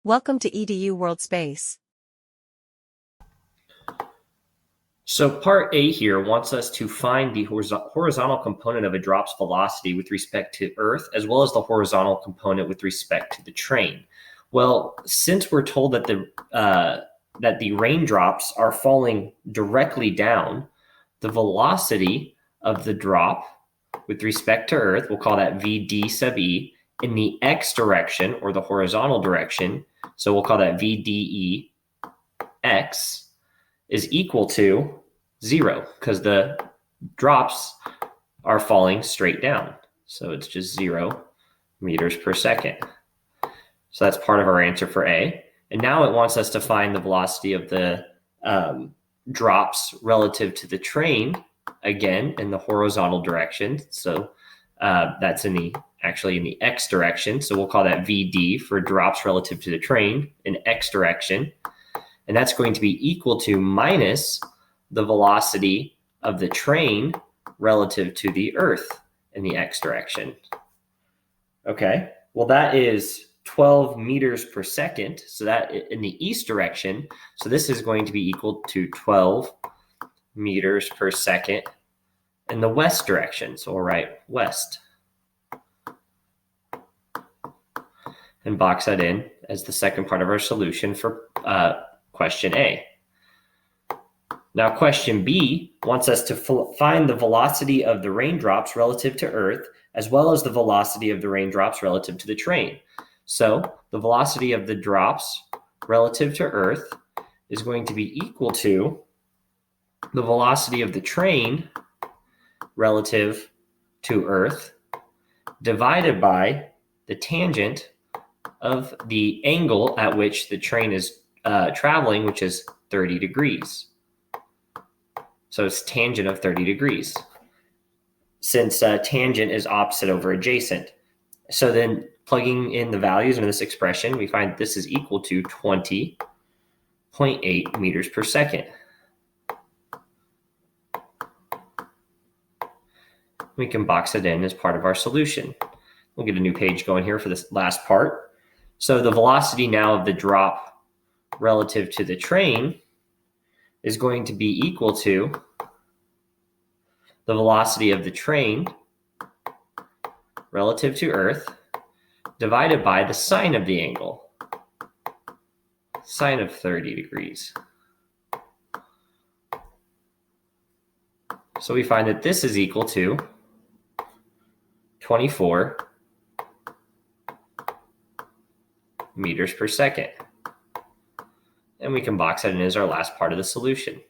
Welcome to EDU World Space. So part A here wants us to find the horizontal component of a drop's velocity with respect to Earth, as well as the horizontal component with respect to the train. Well, since we're told that the raindrops are falling directly down, the velocity of the drop with respect to Earth, we'll call that VD sub E, in the X direction, or the horizontal direction, so we'll call that VDE X, is equal to 0, because the drops are falling straight down. So it's just 0 meters per second. So that's part of our answer for A. And now it wants us to find the velocity of the drops relative to the train, again, in the horizontal direction. So that's actually in the X direction. So we'll call that VD for drops relative to the train in X direction. And that's going to be equal to minus the velocity of the train relative to the Earth in the X direction. Okay, well, that is 12 meters per second. So that in the east direction, so this is going to be equal to 12 meters per second in the west direction. So we'll write west and box that in as the second part of our solution for question A. Now, question B wants us to find the velocity of the raindrops relative to Earth, as well as the velocity of the raindrops relative to the train. So the velocity of the drops relative to Earth is going to be equal to the velocity of the train relative to Earth divided by the tangent of the angle at which the train is traveling, which is 30 degrees. So it's tangent of 30 degrees, since tangent is opposite over adjacent. So then plugging in the values in this expression, we find this is equal to 20.8 meters per second. We can box it in as part of our solution. We'll get a new page going here for this last part. So the velocity now of the drop relative to the train is going to be equal to the velocity of the train relative to Earth divided by the sine of the angle, sine of 30 degrees. So we find that this is equal to 24 meters per second. And we can box that in as our last part of the solution.